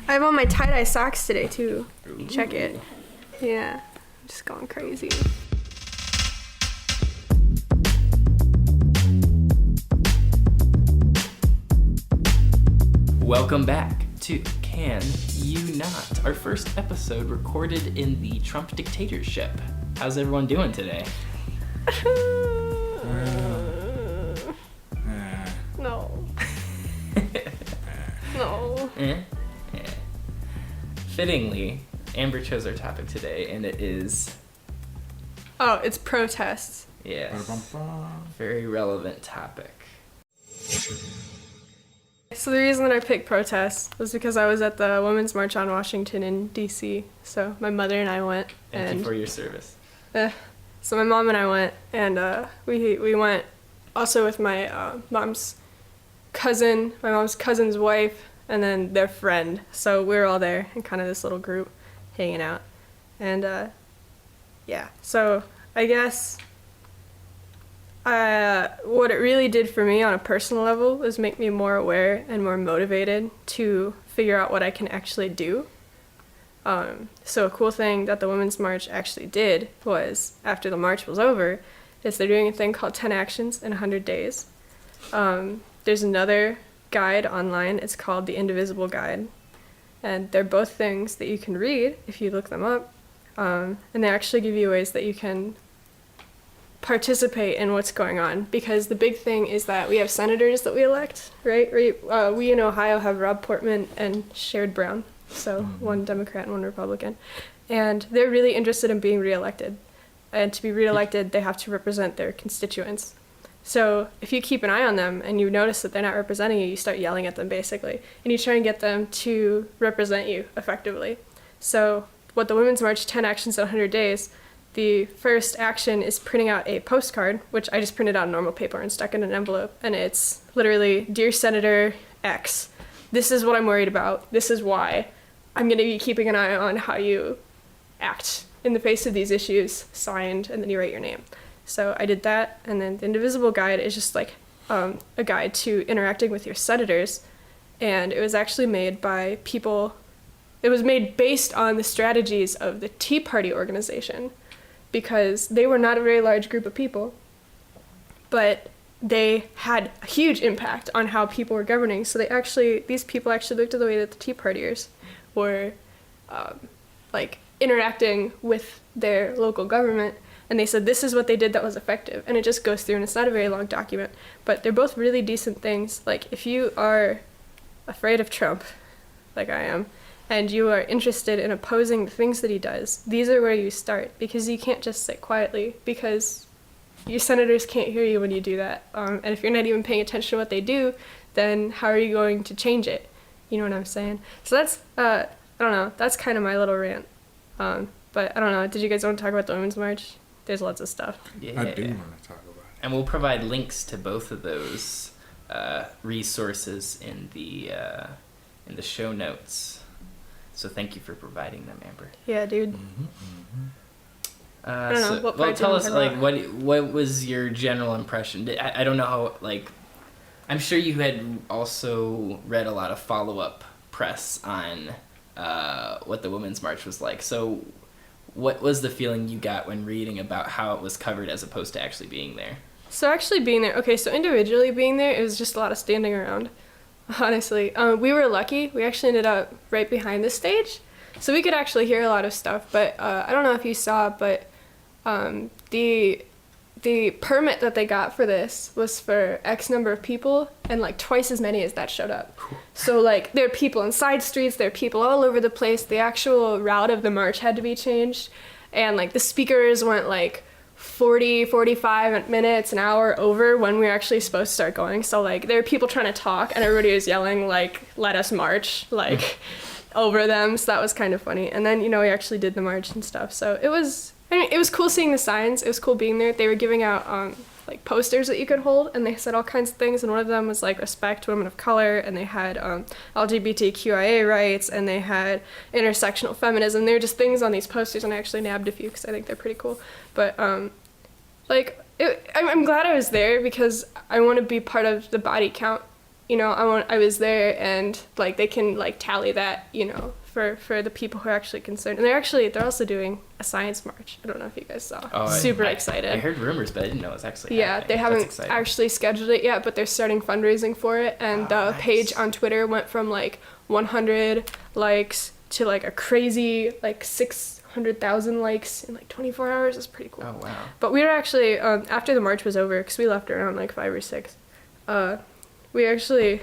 I have on my tie-dye socks today, too. Ooh. Check it. Yeah. I'm just going crazy. Welcome back to Can You Not, our first episode recorded in the Trump dictatorship. How's everyone doing today? No. No. Fittingly, Amber chose our topic today, and it is... Oh, it's protests. Yes. Very relevant topic. So the reason that I picked protests was because I was at the Women's March on Washington in D.C. So my mother and I went. Thank you for your service. So my mom and I went, and we went also with my mom's cousin's wife, and then their friend. So we were all there in kind of this little group hanging out. And yeah, so I guess what it really did for me on a personal level was make me more aware and more motivated to figure out what I can actually do. So a cool thing that the Women's March actually did was, after the march was over, is they're doing a thing called 10 Actions in 100 Days. There's another guide online. It's called the Indivisible Guide. And they're both things that you can read if you look them up. And they actually give you ways that you can participate in what's going on. Because the big thing is that we have senators that we elect, right? We in Ohio have Rob Portman and Sherrod Brown. So one Democrat and one Republican. And they're really interested in being reelected. And to be reelected, they have to represent their constituents. So if you keep an eye on them and you notice that they're not representing you, you start yelling at them basically. And you try and get them to represent you effectively. So what the Women's March 10 Actions in 100 Days, the first action is printing out a postcard, which I just printed out on normal paper and stuck in an envelope. And it's literally, Dear Senator X, this is what I'm worried about. This is why. I'm going to be keeping an eye on how you act in the face of these issues, signed, and then you write your name. So I did that, and then the Indivisible Guide is just like a guide to interacting with your senators, and it was actually made by people, it was made based on the strategies of the Tea Party organization, because they were not a very large group of people, but they had a huge impact on how people were governing. So these people actually looked at the way that the Tea Partiers were interacting with their local government, and they said this is what they did that was effective. And it just goes through, and it's not a very long document, but they're both really decent things. Like, if you are afraid of Trump, like I am, and you are interested in opposing the things that he does, these are where you start, because you can't just sit quietly, because your senators can't hear you when you do that. And if you're not even paying attention to what they do, then how are you going to change it? You know what I'm saying? So that's, I don't know, that's kind of my little rant. But I don't know, did you guys want to talk about the Women's March? There's lots of stuff. Yeah, I do want to talk about it. And we'll provide links to both of those resources in the show notes. So thank you for providing them, Amber. Yeah, dude. I don't know, what part tell us, like, what was your general impression? I don't know how, like, I'm sure you had also read a lot of follow-up press on what the Women's March was like. So what was the feeling you got when reading about how it was covered as opposed to actually being there? So actually being there, okay, so individually being there, it was just a lot of standing around, honestly. We were lucky. We actually ended up right behind the stage, so we could actually hear a lot of stuff. But I don't know if you saw, but the permit that they got for this was for X number of people, and like twice as many as that showed up. So like there are people in side streets, there are people all over the place. The actual route of the march had to be changed, and like the speakers went like 45 minutes, an hour over when we were actually supposed to start going. So like there were people trying to talk, and everybody was yelling like, let us march, like over them. So that was kind of funny. And then, we actually did the march and stuff. So it was cool seeing the signs. It was cool being there. They were giving out like posters that you could hold, and they said all kinds of things, and one of them was like respect women of color, and they had LGBTQIA rights, and they had intersectional feminism. They were just things on these posters, and I actually nabbed a few because I think they're pretty cool. But I'm glad I was there because I want to be part of the body count, I was there, and like they can like tally that, for the people who are actually concerned. And they're also doing a science march. I don't know if you guys saw. Super excited. I heard rumors, but I didn't know it was actually happening. They haven't actually scheduled it yet, but they're starting fundraising for it. And the page on Twitter went from like 100 likes to like a crazy like 600,000 likes in like 24 hours. It's pretty cool. Oh, wow. But we were actually, after the march was over, because we left around like 5 or 6, we actually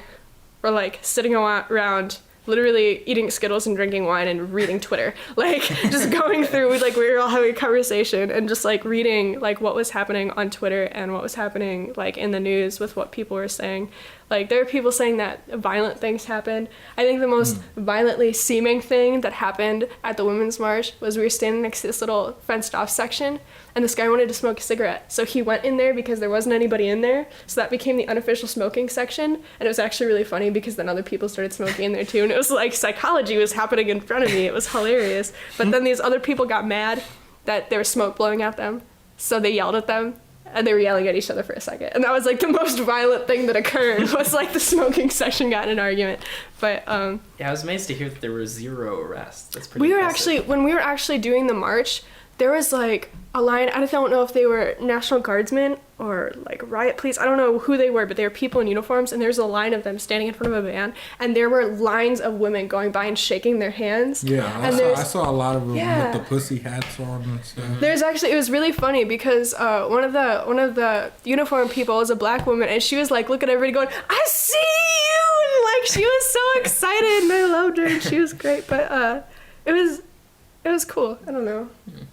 were like sitting around literally eating Skittles and drinking wine and reading Twitter, like just going through, we were all having a conversation and just like reading like what was happening on Twitter and what was happening like in the news with what people were saying. Like there were people saying that violent things happened. I think the most violently seeming thing that happened at the Women's March was we were standing next to this little fenced off section, and this guy wanted to smoke a cigarette. So he went in there because there wasn't anybody in there. So that became the unofficial smoking section. And it was actually really funny because then other people started smoking in there too. And it was like psychology was happening in front of me. It was hilarious. But then these other people got mad that there was smoke blowing at them. So they yelled at them. And they were yelling at each other for a second. And that was like the most violent thing that occurred, was like the smoking section got in an argument. But yeah, I was amazed to hear that there were 0 arrests. That's pretty impressive. When we were actually doing the march, there was like a line, I don't know if they were National Guardsmen or like riot police, I don't know who they were, but they were people in uniforms, and there's a line of them standing in front of a van, and there were lines of women going by and shaking their hands. Yeah, I saw a lot of them with the pussy hats on and stuff. It was really funny because one of the uniform people was a black woman, and she was like, look at everybody going, I see you, and like she was so excited, and I loved her, and she was great. But it was cool. I don't know,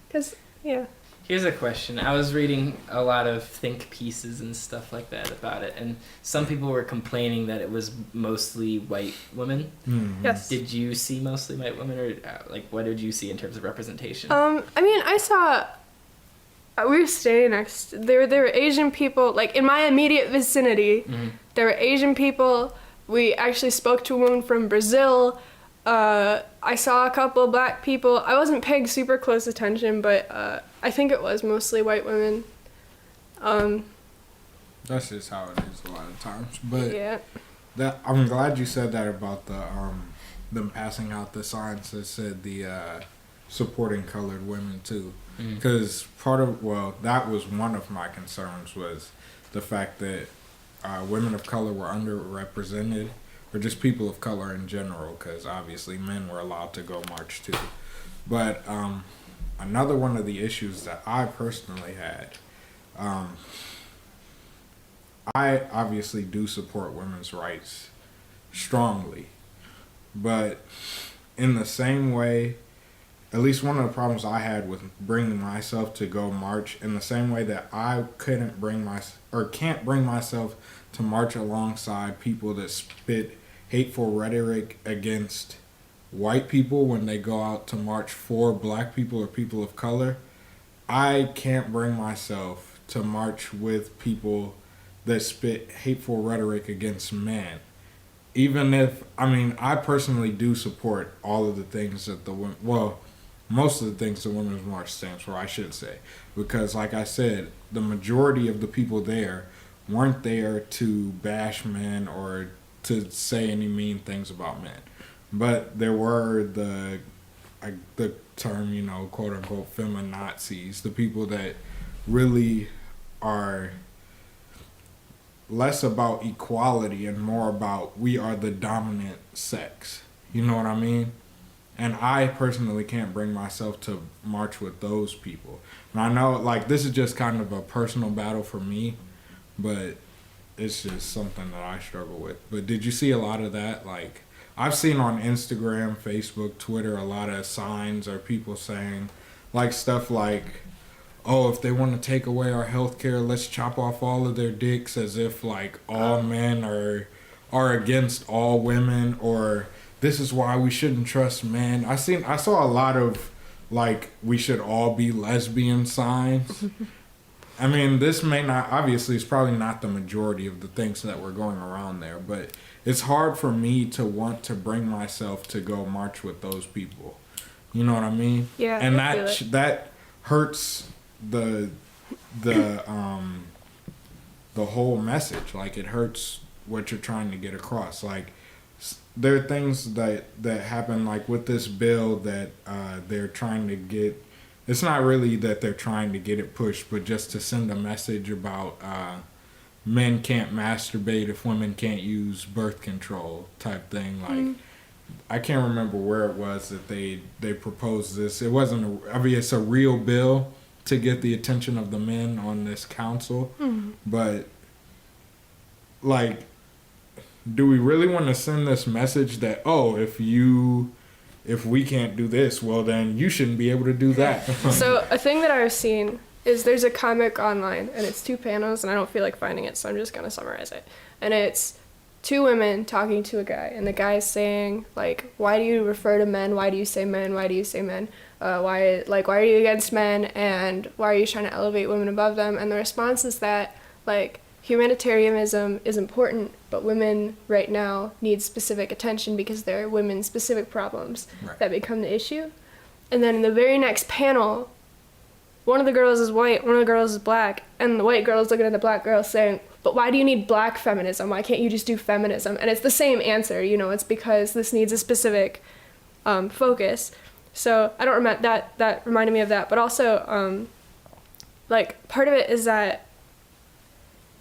because Here's a question. I was reading a lot of think pieces and stuff like that about it, and some people were complaining that it was mostly white women. Mm-hmm. Yes. Did you see mostly white women, or like what did you see in terms of representation? I mean, I saw. We were standing next. There were Asian people, like in my immediate vicinity. Mm-hmm. There were Asian people. We actually spoke to a woman from Brazil. I saw a couple of black people. I wasn't paying super close attention, but I think it was mostly white women. That's just how it is a lot of times. But yeah. I'm glad you said that about the them passing out the signs that said the supporting colored women too. Because that was one of my concerns, was the fact that women of color were underrepresented, or just people of color in general, because obviously men were allowed to go march too. But another one of the issues that I personally had, I obviously do support women's rights strongly, but in the same way, at least one of the problems I had with bringing myself to go march, in the same way that I can't bring myself to march alongside people that spit hateful rhetoric against white people when they go out to march for black people or people of color, I can't bring myself to march with people that spit hateful rhetoric against men. Even if, I personally do support all of the things that most of the things the Women's March stands for, I should say. Because like I said, the majority of the people there weren't there to bash men or to say any mean things about men. But there were the term, quote unquote, feminazis, the people that really are less about equality and more about we are the dominant sex. You know what I mean? And I personally can't bring myself to march with those people. And I know, this is just kind of a personal battle for me, but it's just something that I struggle with. But did you see a lot of that? I've seen on Instagram, Facebook, Twitter, a lot of signs or people saying, stuff like, oh, if they want to take away our health care, let's chop off all of their dicks, as if, all men are against all women, or this is why we shouldn't trust men. I saw a lot of, we should all be lesbian signs. This may not, obviously, it's probably not the majority of the things that were going around there, but it's hard for me to want to bring myself to go march with those people. You know what I mean? Yeah. And that hurts the whole message. It hurts what you're trying to get across. Like, there are things that happen, like with this bill that they're trying to get. It's not really that they're trying to get it pushed, but just to send a message about men can't masturbate if women can't use birth control type thing. Like, I can't remember where it was that they proposed this. It wasn't it's a real bill to get the attention of the men on this council. But, like, do we really want to send this message that, oh, if we can't do this, well, then you shouldn't be able to do that? So a thing that I've seen is there's a comic online, and it's 2 panels, and I don't feel like finding it, so I'm just going to summarize it. And it's 2 women talking to a guy, and the guy's saying, like, why do you refer to men? Why do you say men? Why do you say men? Why are you against men? And why are you trying to elevate women above them? And the response is that, like, humanitarianism is important, but women right now need specific attention because there are women-specific problems that become the issue. And then in the very next panel, one of the girls is white, one of the girls is black, and the white girl is looking at the black girl saying, but why do you need black feminism? Why can't you just do feminism? And it's the same answer, it's because this needs a specific focus. So I don't remember that reminded me of that, but also like part of it is that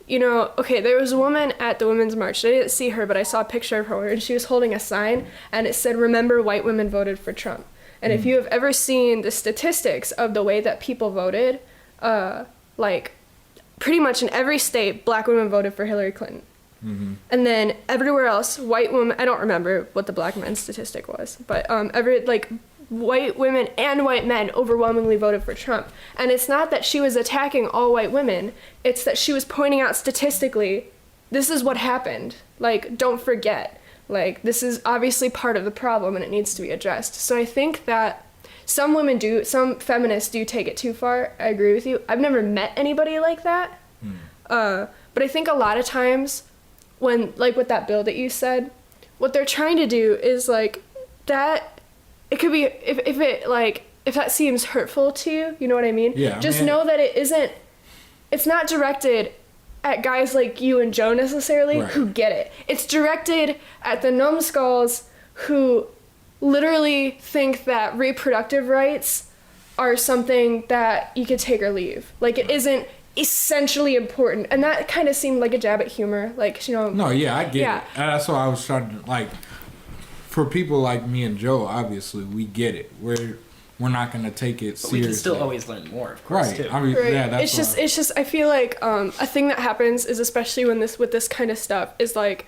okay, there was a woman at the Women's March. I didn't see her, but I saw a picture of her, and she was holding a sign, and it said, "Remember, white women voted for Trump." And if you have ever seen the statistics of the way that people voted, like, pretty much in every state, black women voted for Hillary Clinton. And then everywhere else, white women, I don't remember what the black men statistic was, but white women and white men overwhelmingly voted for Trump. And it's not that she was attacking all white women, it's that she was pointing out statistically, this is what happened. Like, don't forget. Like, this is obviously part of the problem and it needs to be addressed. So I think that some feminists do take it too far. I agree with you. I've never met anybody like that. But I think a lot of times when, like with that bill that you said, what they're trying to do is like that, it could be, if that seems hurtful to you, you know what I mean? Yeah. Just know that it's not directed at guys like you and Joe necessarily who get it. It's directed at the numbskulls who literally think that reproductive rights are something that you could take or leave. Like, it isn't essentially important. And that kind of seemed like a jab at humor. Like, No, yeah, I get it. And that's why I was trying to, like, for people like me and Joe, obviously, we get it. We're not going to take it seriously. We can still always learn more, of course, too. I mean, yeah, that's it's just, I feel like a thing that happens is, especially with this kind of stuff, is like,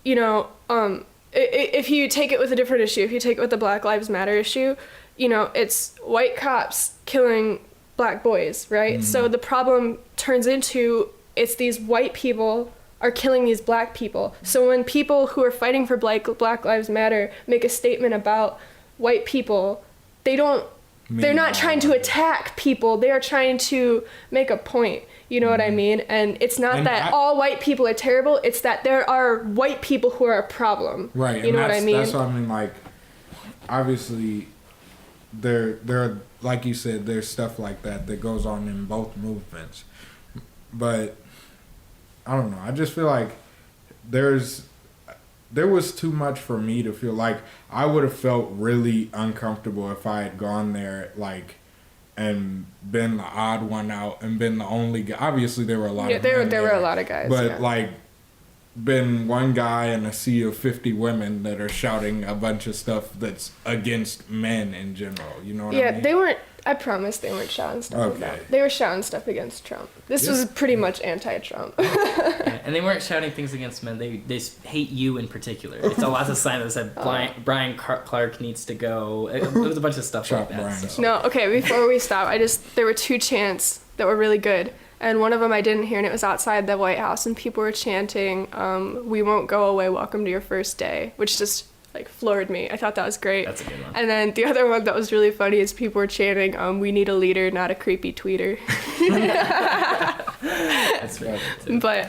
if you take it with a different issue, if you take it with the Black Lives Matter issue, it's white cops killing black boys, right? So the problem turns into, it's these white people are killing these black people. So when people who are fighting for Black Lives Matter make a statement about white people, they're not trying to attack people, they are trying to make a point, you know what I mean? And it's not that all white people are terrible, it's that there are white people who are a problem. Right. You know what I mean? That's what I mean, like, obviously, there, like you said, there's stuff like that goes on in both movements. But, I don't know, I just feel like there was too much for me to feel like I would have felt really uncomfortable if I had gone there, like, and been the odd one out and been the only guy. Obviously, there were a lot of there were a lot of guys. But, like, been one guy in a sea of 50 women that are shouting a bunch of stuff that's against men in general. You know what I mean? Yeah, they weren't. I promise they weren't shouting stuff about. They were shouting stuff against Trump. This was pretty much anti-Trump. And they weren't shouting things against men. They hate you in particular. It's a lot of sign that said Brian Clark needs to go. It was a bunch of stuff like that. So. No, okay. Before we stop, there were 2 chants that were really good, and one of them I didn't hear, and it was outside the White House, and people were chanting, "We won't go away. Welcome to your first day," which just floored me. I thought that was great. That's a good one. And then the other one that was really funny is people were chanting, "We need a leader, not a creepy tweeter." That's right. But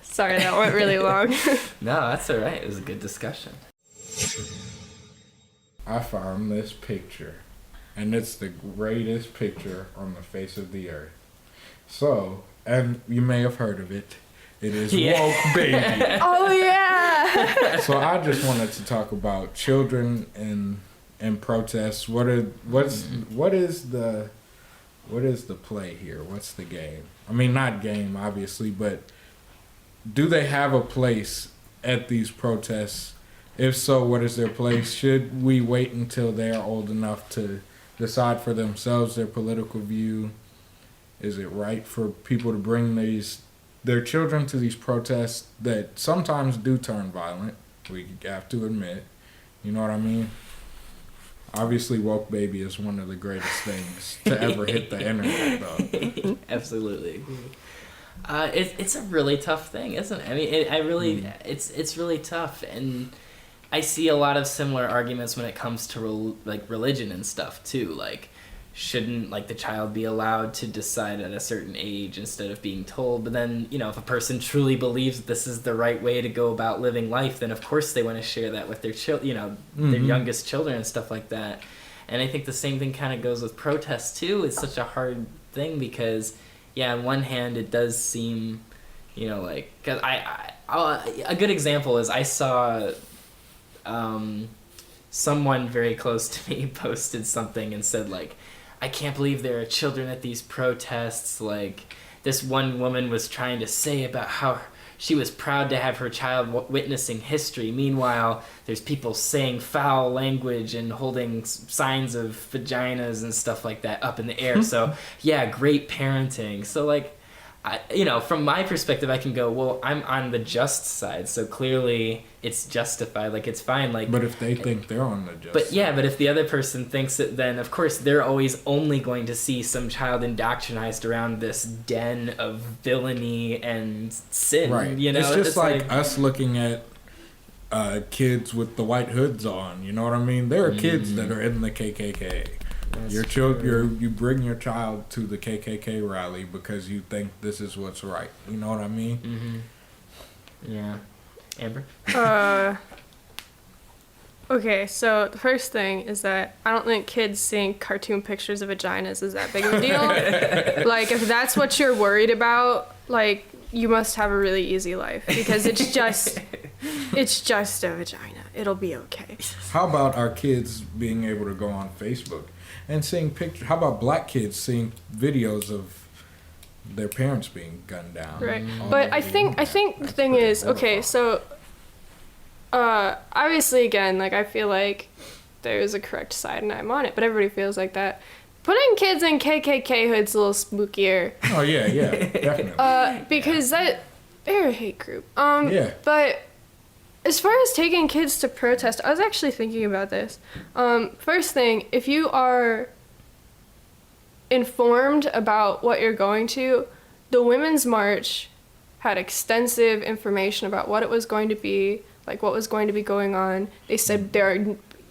sorry, that went really long. No, that's all right. It was a good discussion. I found this picture, and it's the greatest picture on the face of the earth. So, and you may have heard of it, It is woke, baby. Oh yeah. So I just wanted to talk about children and protests. What is the play here? What's the game? I mean, not game, obviously, but do they have a place at these protests? If so, what is their place? Should we wait until they are old enough to decide for themselves their political view? Is it right for people to bring their children to these protests that sometimes do turn violent? We have to admit. You know what I mean? Obviously, woke baby is one of the greatest things to ever hit the internet, though. Absolutely. It's a really tough thing, isn't it? I mean, it's really tough, and I see a lot of similar arguments when it comes to religion and stuff too. Like, shouldn't the child be allowed to decide at a certain age instead of being told? But then, if a person truly believes that this is the right way to go about living life, then of course they want to share that with their their youngest children and stuff like that. And I think the same thing kind of goes with protests too. It's such a hard thing because, yeah, on one hand it does seem, cause a good example is I saw someone very close to me posted something and said I can't believe there are children at these protests. This one woman was trying to say about how she was proud to have her child witnessing history. Meanwhile, there's people saying foul language and holding signs of vaginas and stuff like that up in the air. So, yeah, great parenting. So, from my perspective, I can go, well, I'm on the just side, so clearly it's justified, it's fine. But if they think they're on the just side. But if the other person thinks it, then of course they're always only going to see some child indoctrinized around this den of villainy and sin. Right. It's just like us looking at kids with the white hoods on. You know what I mean? There are kids that are in the KKK. You bring your child to the KKK rally because you think this is what's right. You know what I mean? Mm-hmm. Yeah. Amber? Okay, so the first thing is that I don't think kids seeing cartoon pictures of vaginas is that big of a deal. If that's what you're worried about, you must have a really easy life because it's just a vagina. It'll be okay. How about our kids being able to go on Facebook and seeing pictures? How about black kids seeing videos of their parents being gunned down? Right. But I think the thing is, okay, so obviously again, I feel like there's a correct side and I'm on it, but everybody feels like that. Putting kids in KKK hood's a little spookier. Oh yeah, definitely. Because they're a hate group. Yeah. But as far as taking kids to protest, I was actually thinking about this. First thing, if you are informed about what you're going to, the Women's March had extensive information about what it was going to be, what was going to be going on. They said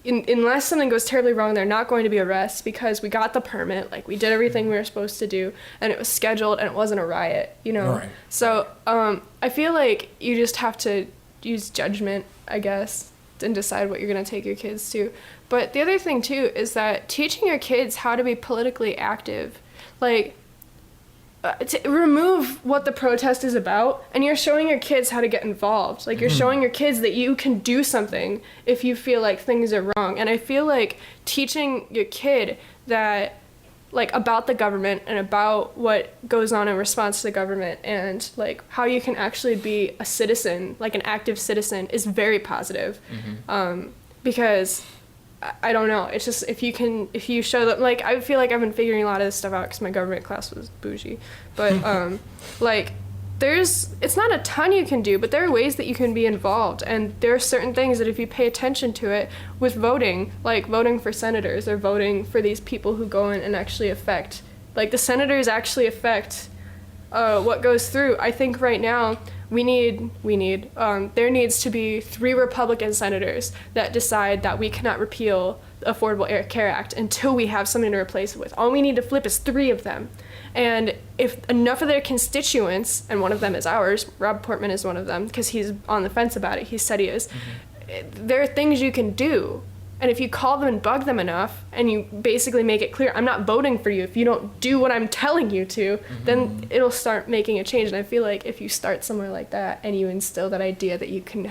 unless something goes terribly wrong, they're not going to be arrests because we got the permit, we did everything we were supposed to do, and it was scheduled and it wasn't a riot, Right. So I feel like you just have to use judgment, I guess, and decide what you're going to take your kids to. But the other thing too is that teaching your kids how to be politically active, to remove what the protest is about, and you're showing your kids how to get involved. You're showing your kids that you can do something if you feel like things are wrong. And I feel like teaching your kid that about the government and about what goes on in response to the government and how you can actually be a citizen, an active citizen, is very positive. Because I don't know, it's just if you show them, I feel like I've been figuring a lot of this stuff out because my government class was bougie, but it's not a ton you can do, but there are ways that you can be involved, and there are certain things that if you pay attention to it with voting, voting for senators or voting for these people who go in and actually affect, the senators actually affect what goes through. I think right now there needs to be 3 Republican senators that decide that we cannot repeal the Affordable Care Act until we have something to replace it with. All we need to flip is 3 of them. And if enough of their constituents, and one of them is ours, Rob Portman is one of them, because he's on the fence about it, he said he is, there are things you can do And if you call them and bug them enough, and you basically make it clear, I'm not voting for you if you don't do what I'm telling you to, then it'll start making a change. And I feel like if you start somewhere like that and you instill that idea that you can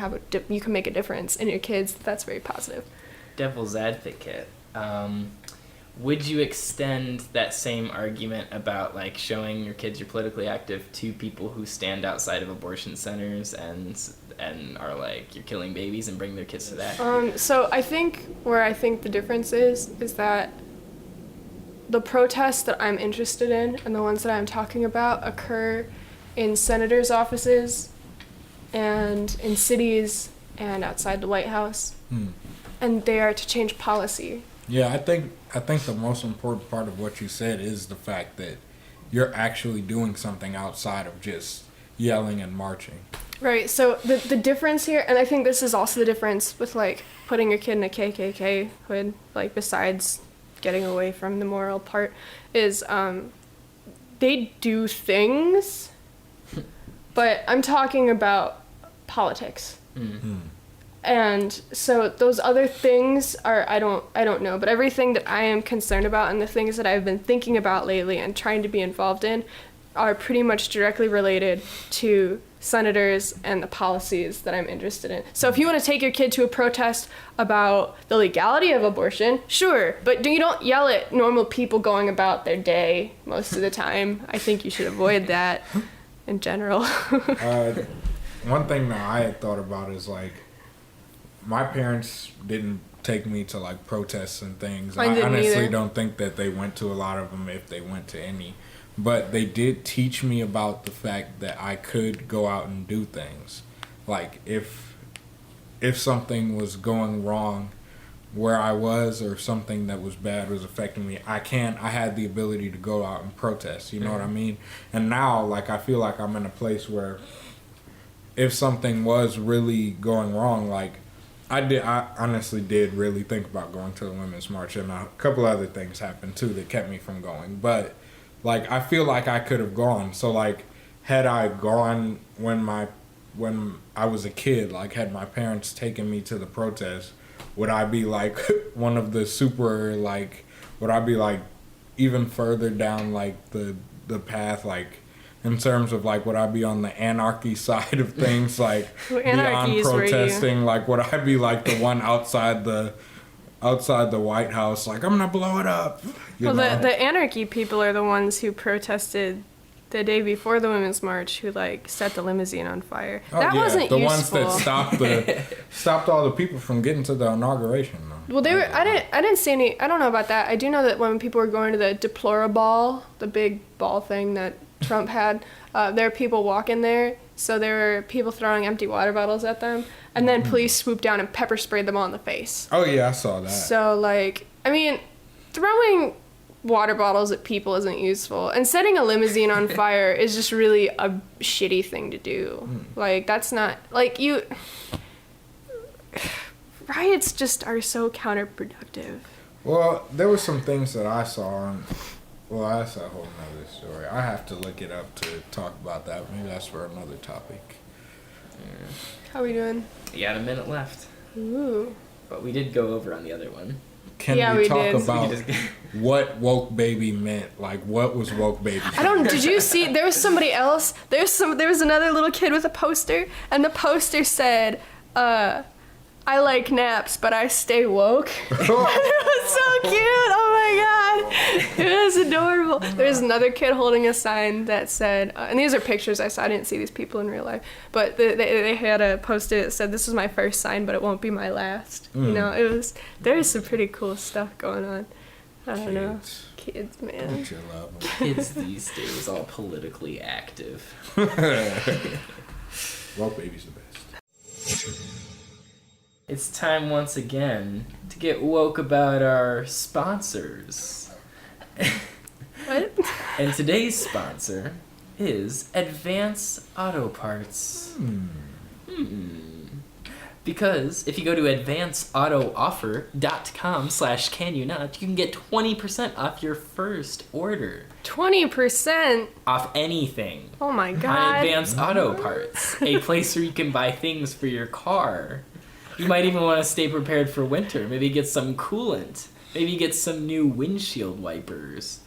you can make a difference in your kids, that's very positive. Devil's advocate. Would you extend that same argument about like showing your kids you're politically active to people who stand outside of abortion centers and are like, you're killing babies, and bring their kids to that? So I think the difference is that the protests that I'm interested in and the ones that I'm talking about occur in senators' offices and in cities and outside the White House. And they are to change policy. Yeah, I think the most important part of what you said is the fact that you're actually doing something outside of just yelling and marching. Right, so the difference here, and I think this is also the difference with, like, putting your kid in a KKK hood, like, besides getting away from the moral part, is they do things, but I'm talking about politics. And so those other things are, I don't know, but everything that I am concerned about and the things that I've been thinking about lately and trying to be involved in are pretty much directly related to senators and the policies that I'm interested in. So if you want to take your kid to a protest about the legality of abortion, sure, but you don't yell at normal people going about their day most of the time. I think you should avoid that in general. One thing that I had thought about is, like, my parents didn't take me to, like, protests and things. I honestly don't think that they went to a lot of them, if they went to any. But they did teach me about the fact that I could go out and do things. Like, if something was going wrong where I was, or something that was bad was affecting me, I had the ability to go out and protest, you know what I mean? And now, like, I feel like I'm in a place where if something was really going wrong, like, I honestly did really think about going to the Women's March, and a couple other things happened too that kept me from going. But, like, I feel like I could have gone. So, like, had I gone when I was a kid, like, had my parents taken me to the protest, would I be, like, one of the super, like, would I be, like, even further down, like, the path, like, in terms of, like, would I be on the anarchy side of things, like, beyond protesting? Like, would I be, like, the one outside the White House, like, I'm gonna blow it up? Well, the anarchy people are the ones who protested the day before the Women's March, who, like, set the limousine on fire. That wasn't the useful. Ones that stopped all the people from getting to the inauguration, though. Well, I didn't see any. I don't know about that. I do know that when people were going to the Deploraball, the big ball thing that Trump had, there were people walking there, so there were people throwing empty water bottles at them, and then police swooped down and pepper sprayed them all in the face. Oh yeah, I saw that. So, like, I mean, throwing water bottles at people isn't useful, and setting a limousine on fire is just really a shitty thing to do. Like, that's not, like, riots just are so counterproductive. Well, there were some things that I saw, that's a whole nother story. I have to look it up to talk about that. Maybe that's for another topic. Yeah. How we doing? We got a minute left. Ooh. But we did go over on the other one. Can we talk about what woke baby meant? Like, what was woke baby? Did you see, there was somebody else, there was another little kid with a poster, and the poster said, I like naps, but I stay woke. It was so cute. Oh my god. It was adorable. There's another kid holding a sign that said, and these are pictures I saw. I didn't see these people in real life. But they had a poster that said, this is my first sign, but it won't be my last. You know, there's some pretty cool stuff going on. I don't know. Kids, man. Don't you love them? Kids these days, all politically active. Woke baby's the best. It's time once again to get woke about our sponsors. What? And today's sponsor is Advance Auto Parts. Because if you go to advanceautooffer.com/canyounot, you can get 20% off your first order. 20%? Off anything. Oh my god. On Advance Auto Parts, a place where you can buy things for your car. You might even want to stay prepared for winter. Maybe get some coolant. Maybe get some new windshield wipers.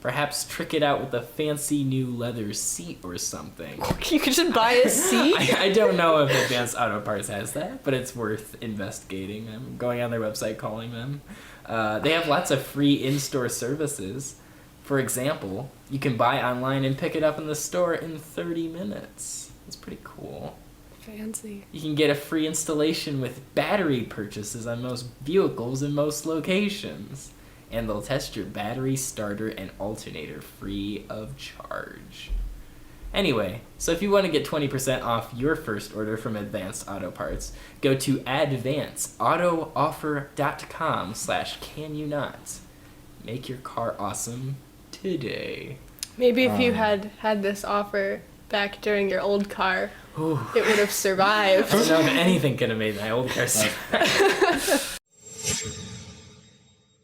Perhaps trick it out with a fancy new leather seat or something. You could just buy a seat? I don't know if Advanced Auto Parts has that, but it's worth investigating. I'm going on their website, calling them. They have lots of free in-store services. For example, you can buy online and pick it up in the store in 30 minutes. It's pretty cool. Fancy. You can get a free installation with battery purchases on most vehicles in most locations. And they'll test your battery, starter, and alternator free of charge. Anyway, so if you want to get 20% off your first order from Advanced Auto Parts, go to advanceautooffer.com/canyouNot. Make your car awesome today. Maybe if you had this offer back during your old car, it would have survived. I don't know if anything could have made my old car survive.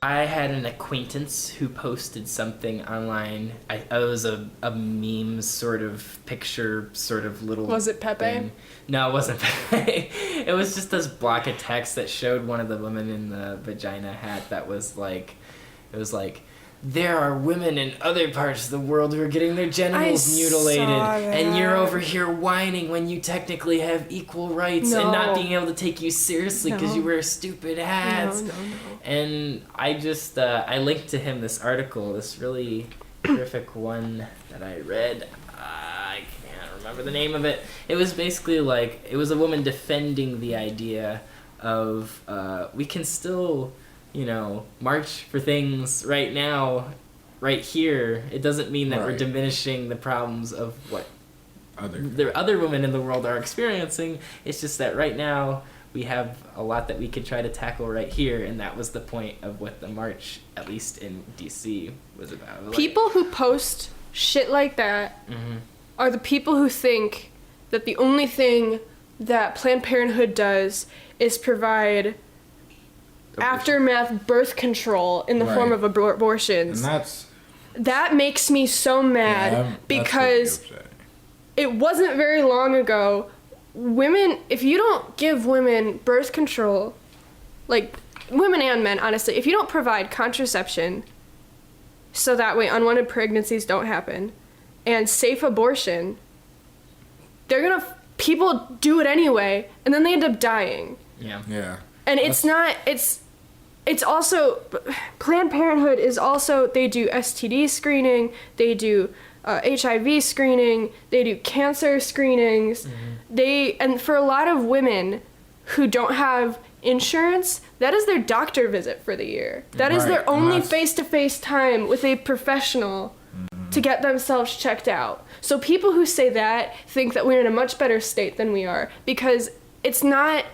I had an acquaintance who posted something online. It was a meme sort of picture, sort of little. Was it Pepe? Thing. No, it wasn't Pepe. It was just this block of text that showed one of the women in the vagina hat that was like, it was like, there are women in other parts of the world who are getting their genitals mutilated, and you're over here whining when you technically have equal rights and not being able to take you seriously because you wear stupid hats. No. And I just, I linked to him this article, this really terrific one that I read. I can't remember the name of it. It was basically like, it was a woman defending the idea of we can still, march for things right now, right here. It doesn't mean that we're diminishing the problems of what the other women in the world are experiencing. It's just that right now we have a lot that we could try to tackle right here, and that was the point of what the march, at least in DC, was about. People who post shit like that are the people who think that the only thing that Planned Parenthood does is provide aftermath birth control in the form of abortions. And that makes me so mad because it wasn't very long ago. Women, if you don't give women birth control, like women and men, honestly, if you don't provide contraception so that way unwanted pregnancies don't happen and safe abortion, people do it anyway, and then they end up dying. Yeah. And it's also, Planned Parenthood is also, they do STD screening, they do HIV screening, they do cancer screenings. And for a lot of women who don't have insurance, that is their doctor visit for the year. That is their only face-to-face time with a professional to get themselves checked out. So people who say that think that we're in a much better state than we are, because it's not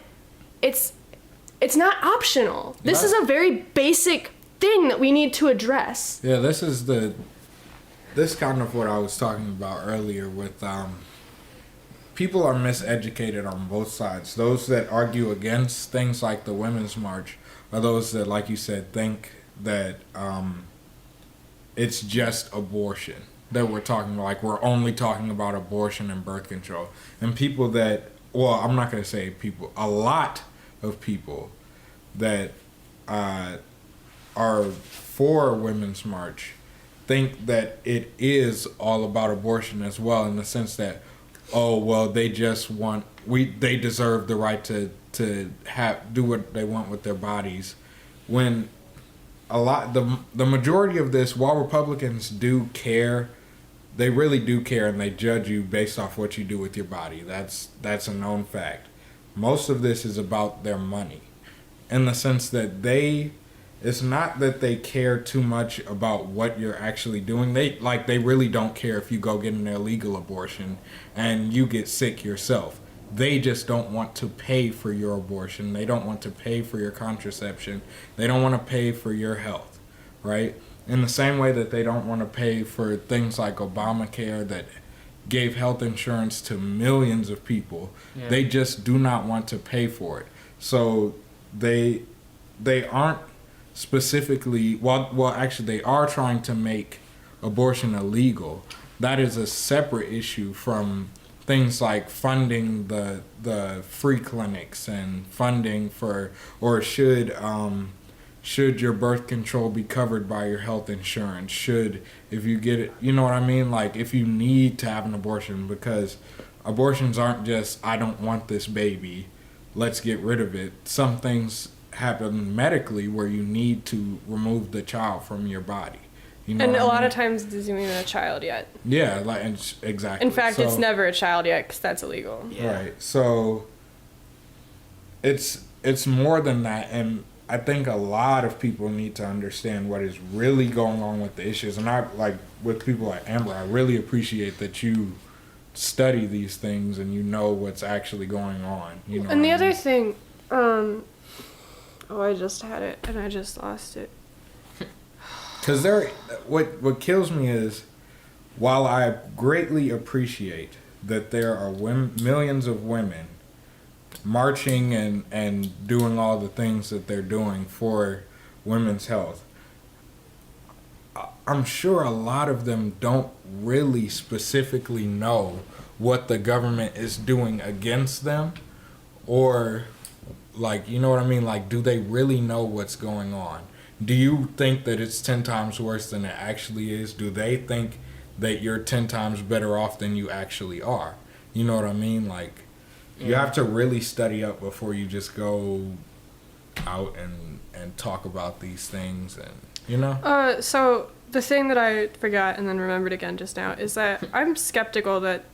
optional. This is a very basic thing that we need to address. Yeah, this kind of what I was talking about earlier with people are miseducated on both sides. Those that argue against things like the Women's March are those that, like you said, think that it's just abortion that we're talking about. Like, we're only talking about abortion and birth control. And people that, well, I'm not going to say people, a lot of people that are for Women's March think that it is all about abortion as well, in the sense that, they just want, they deserve the right to do what they want with their bodies. When the majority of this, while Republicans do care, they really do care, and they judge you based off what you do with your body. That's a known fact. Most of this is about their money, in the sense that it's not that they care too much about what you're actually doing. They really don't care if you go get an illegal abortion and you get sick yourself. They just don't want to pay for your abortion. They don't want to pay for your contraception. They don't want to pay for your health, right? In the same way that they don't want to pay for things like Obamacare that gave health insurance to millions of people. Yeah. They just do not want to pay for it. So they aren't specifically, actually they are trying to make abortion illegal. That is a separate issue from things like funding the free clinics and funding for, or should your birth control be covered by your health insurance? Should, if you get it, you know what I mean? Like, if you need to have an abortion, because abortions aren't just, I don't want this baby, let's get rid of it. Some things happen medically where you need to remove the child from your body. You know and a lot mean? of times it isn't even a child yet. Yeah, like, exactly. In fact, it's never a child yet because that's illegal. Yeah. Right. So it's more than that, and I think a lot of people need to understand what is really going on with the issues. And I, like, with people like Amber, I really appreciate that you study these things and you know what's actually going on. You know. And the other thing, oh, I just had it and I just lost it. Because what kills me is, while I greatly appreciate that there are millions of women marching and doing all the things that they're doing for women's health, I'm sure a lot of them don't really specifically know what the government is doing against them, or, like, you know what I mean? Like, do they really know what's going on? Do you think that it's 10 times worse than it actually is? Do they think that you're 10 times better off than you actually are? You know what I mean? Like, you have to really study up before you just go out and talk about these things, and, you know? So the thing that I forgot and then remembered again just now is that I'm skeptical that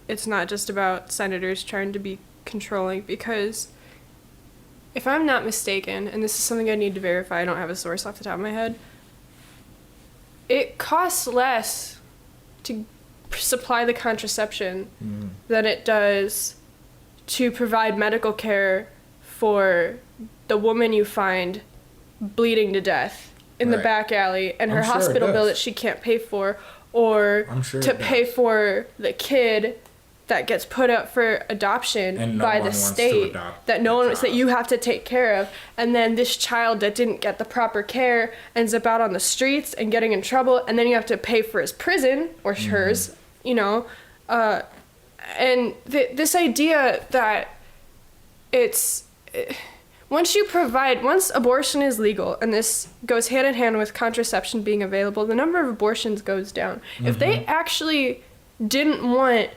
it's not just about senators trying to be controlling, because if I'm not mistaken, and this is something I need to verify, I don't have a source off the top of my head, it costs less to supply the contraception than it does to provide medical care for the woman you find bleeding to death in the back alley and her hospital bill that she can't pay for, or to pay for the kid that gets put up for adoption by the state that no one wants, that you have to take care of, and then this child that didn't get the proper care ends up out on the streets and getting in trouble, and then you have to pay for his prison or hers, you know, and this idea that it's once abortion is legal, and this goes hand in hand with contraception being available, the number of abortions goes down. If they actually didn't want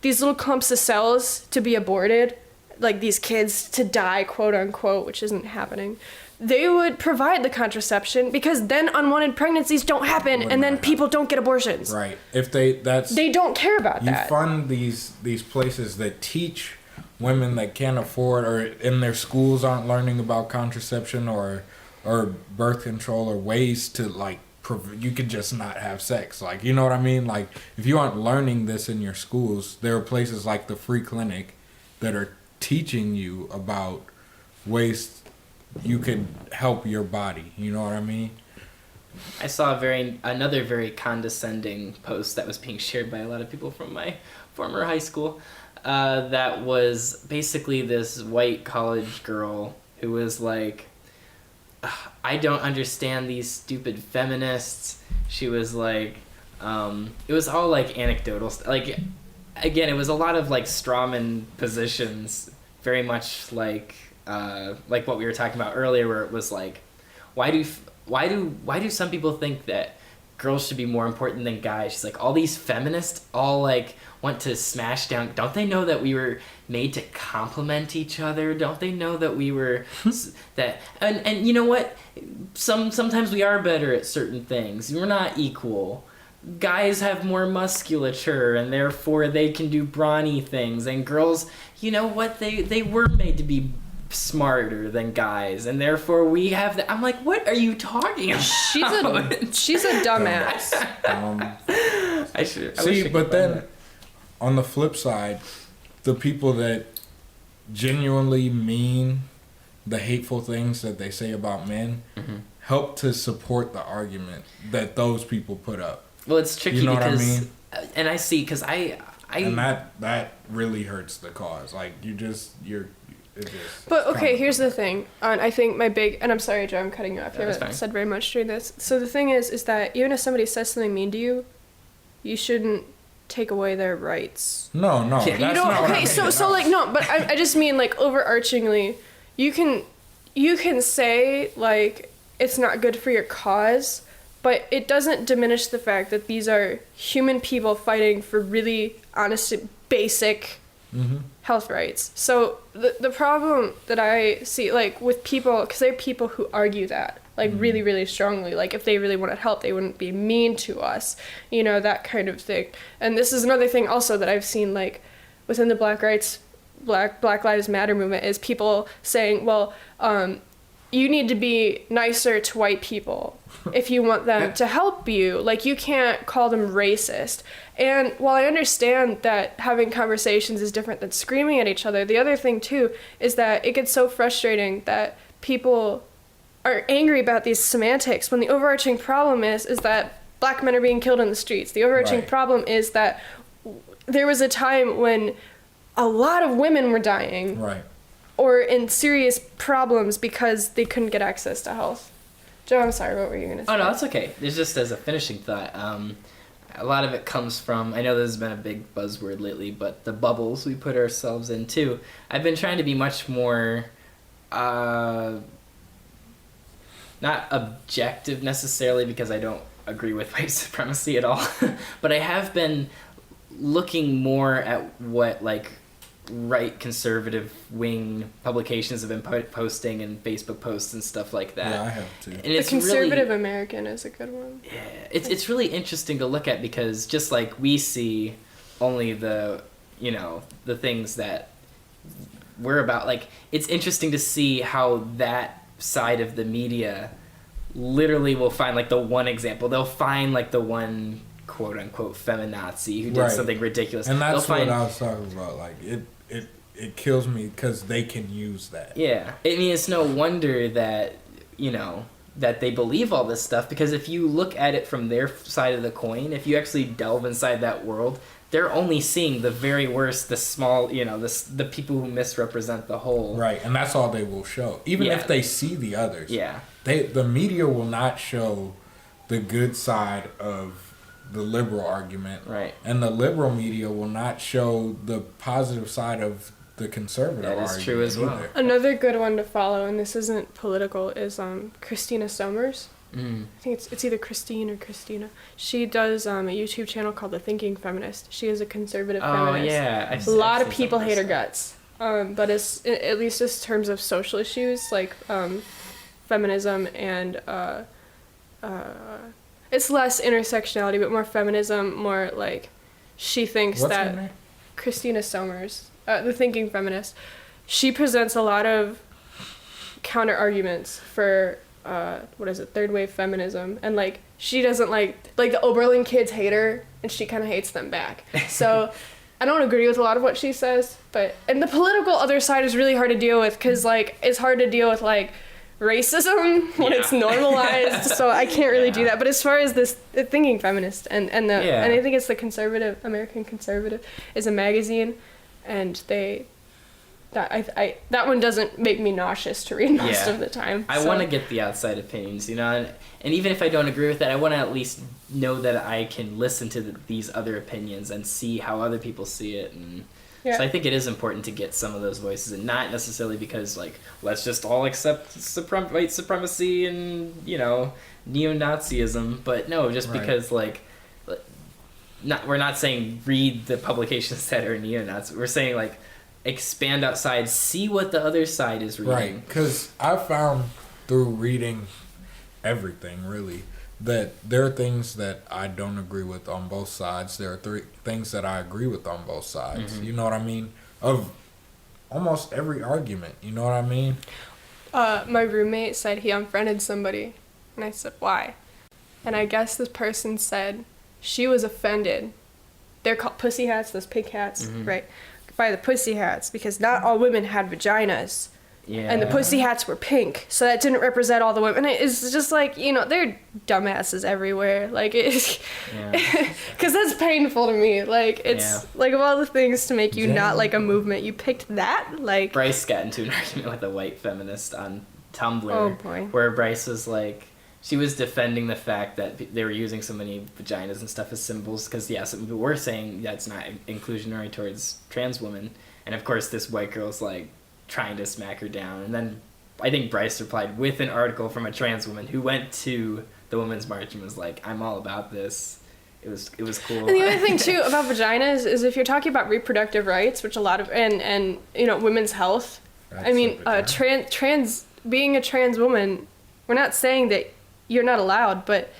these little clumps of cells to be aborted, like these kids to die, quote unquote, which isn't happening, they would provide the contraception, because then unwanted pregnancies don't happen, and then people don't get abortions. Right. If they don't care about that. You fund these places that teach women that can't afford, or in their schools aren't learning about contraception or birth control, or ways to, like, you could just not have sex. Like, you know what I mean? Like, if you aren't learning this in your schools, there are places like the free clinic that are teaching you about ways you can help your body. You know what I mean? I saw another very condescending post that was being shared by a lot of people from my former high school. That was basically this white college girl who was like, I don't understand these stupid feminists. She was like, it was all like anecdotal like, again, it was a lot of like strawman positions, very much like what we were talking about earlier, where it was like, why do some people think that girls should be more important than guys? She's like, all these feminists all like want to smash down. Don't they know that we were made to complement each other? Don't they know that we were that? And you know what? Sometimes we are better at certain things. We're not equal. Guys have more musculature, and therefore they can do brawny things. And girls, you know what? They were made to be smarter than guys, and therefore we have that. I'm like, what are you talking about? She's a dumbass. But then on the flip side, the people that genuinely mean the hateful things that they say about men help to support the argument that those people put up. Well, it's tricky, you know because what I mean? And I see, because I and that really hurts the cause. Like, But okay, here's the thing. I think my big, and I'm sorry, Joe, I'm cutting you off. You That's haven't fine. said very much during this. So the thing is that even if somebody says something mean to you, you shouldn't take away their rights. No, that's You don't. not what I Okay, mean. so like no, but I just mean like overarchingly, you can say like it's not good for your cause, but it doesn't diminish the fact that these are human people fighting for really honest, basic health rights. So the problem that I see, like, with people, because there are people who argue that, like, really, really strongly. Like, if they really wanted help, they wouldn't be mean to us, you know, that kind of thing. And this is another thing also that I've seen, like, within the Black Lives Matter movement, is people saying, well, you need to be nicer to white people if you want them to help you. Like, you can't call them racist. And while I understand that having conversations is different than screaming at each other, the other thing, too, is that it gets so frustrating that people are angry about these semantics when the overarching problem is that black men are being killed in the streets. The overarching problem is that there was a time when a lot of women were dying. Right. Or in serious problems because they couldn't get access to health. Joe, I'm sorry, what were you going to say? Oh, no, that's okay. It's just as a finishing thought. A lot of it comes from, I know this has been a big buzzword lately, but the bubbles we put ourselves in, too. I've been trying to be much more, not objective necessarily, because I don't agree with white supremacy at all, but I have been looking more at what, like, right conservative wing publications have been posting and Facebook posts and stuff like that. Yeah, I have too. And it's the Conservative really, American is a good one. Yeah, it's really interesting to look at, because just like we see only the, you know, the things that we're about, like, it's interesting to see how that side of the media literally will find, like, the one example. They'll find, like, the one quote unquote feminazi who did something ridiculous. And that's what I was talking about. Like, it kills me because they can use that. Yeah. I mean, it's no wonder that, you know, that they believe all this stuff, because if you look at it from their side of the coin, if you actually delve inside that world, they're only seeing the very worst, the small, you know, the people who misrepresent the whole. Right, and that's all they will show. Even if they see the others. Yeah. The media will not show the good side of the liberal argument. Right. And the liberal media will not show the positive side of the conservative argument. That is true as well. Either. Another good one to follow, and this isn't political, is Christina Sommers. Mm. I think it's either Christine or Christina. She does a YouTube channel called The Thinking Feminist. She is a conservative feminist. Oh, yeah. A lot of people hate her guts. But it's, at least in terms of social issues, like feminism and it's less intersectionality, but more feminism, more like she thinks What's that her name? Christina Sommers, The Thinking Feminist, she presents a lot of counter arguments for third wave feminism, and like she doesn't like the Oberlin kids hate her, and she kind of hates them back. So I don't agree with a lot of what she says, and the political other side is really hard to deal with, because like it's hard to deal with like racism when it's normalized. So I can't really do that. But as far as the Thinking Feminist and I think it's the Conservative, American Conservative, is a magazine, and that one doesn't make me nauseous to read most of the time. I want to get the outside opinions, you know, and even if I don't agree with that, I want to at least know that I can listen to these other opinions and see how other people see it. And so I think it is important to get some of those voices, and not necessarily because, like, let's just all accept white supremacy and, you know, neo-Nazism, but no, just because, like, we're not saying read the publications that are neo-Nazi. We're saying, like, expand outside, see what the other side is reading. Right, because I found through reading everything, really, that there are things that I don't agree with on both sides. There are things that I agree with on both sides. Mm-hmm. You know what I mean? Of almost every argument. You know what I mean? My roommate said he unfriended somebody, and I said, why? And I guess this person said she was offended. They're called pussy hats, those pig hats, right? By the pussy hats, because not all women had vaginas. Yeah. And the pussy hats were pink, so that didn't represent all the women. It's just like, you know, there are dumbasses everywhere. Like, because that's painful to me. Like, it's like, of all the things to make you not like a movement, you picked that. Like, Bryce got into an argument with a white feminist on Tumblr. Oh boy. Where Bryce was like, She was defending the fact that they were using so many vaginas and stuff as symbols because, yeah, some people were saying that's not inclusionary towards trans women. And, of course, this white girl's, like, trying to smack her down. And then I think Bryce replied with an article from a trans woman who went to the Women's March and was like, I'm all about this. It was cool. And the other thing, too, about vaginas is if you're talking about reproductive rights, which a lot of, and you know, women's health, That's I mean, so being a trans woman, we're not saying that you're not allowed, but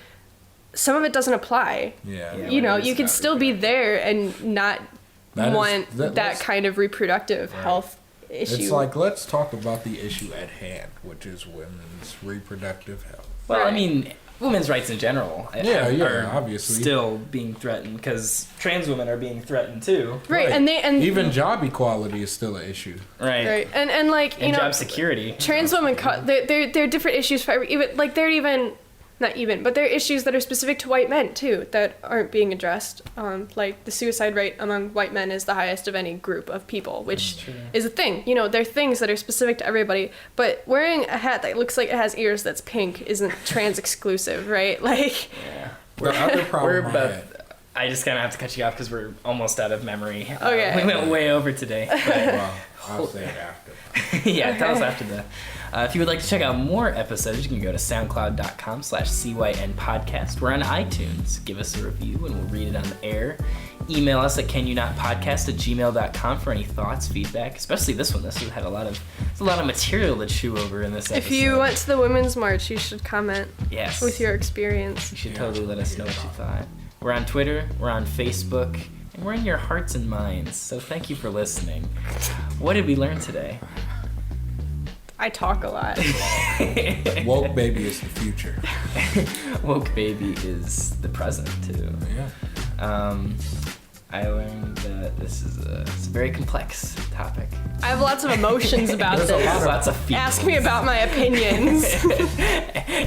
some of it doesn't apply. Yeah. You know, you can still be there and not want that let's- kind of reproductive health issue. It's like, let's talk about the issue at hand, which is women's reproductive health. Well, Right. I mean, women's rights in general Yeah, are obviously. still being threatened because trans women are being threatened too. Right, and even job equality is still an issue. Right. and like, you And know, job security. trans women, they're different issues for even, like, but there are issues that are specific to white men too that aren't being addressed. Like the suicide rate among white men is the highest of any group of people, which is a thing. You know, there are things that are specific to everybody. But wearing a hat that looks like it has ears that's pink isn't trans exclusive, right? Like, Yeah. The other problem I just kind of have to cut you off because we're almost out of memory. Okay. We went way over today. But well, I'll say it after. yeah, tell us after the. If you would like to check out more episodes, you can go to soundcloud.com/CYN podcast. We're on iTunes. Give us a review and we'll read it on the air. Email us at canyounotpodcast@gmail.com for any thoughts, feedback, especially this one. This one had a lot of material to chew over in this episode. if you went to the Women's March, you should comment yes. with your experience. You should totally let us know what you thought. We're on Twitter, we're on Facebook, and we're in your hearts and minds. So thank you for listening. What did we learn today? I talk a lot. Woke baby is the future. Woke baby is the present too. Yeah. I learned that this is it's a very complex topic. I have lots of emotions about There's a this. lot of- Lots of feelings. Ask me about my opinions.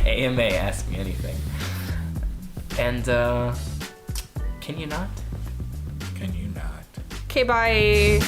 AMA, ask me anything. And can you not? Can you not? Okay, bye.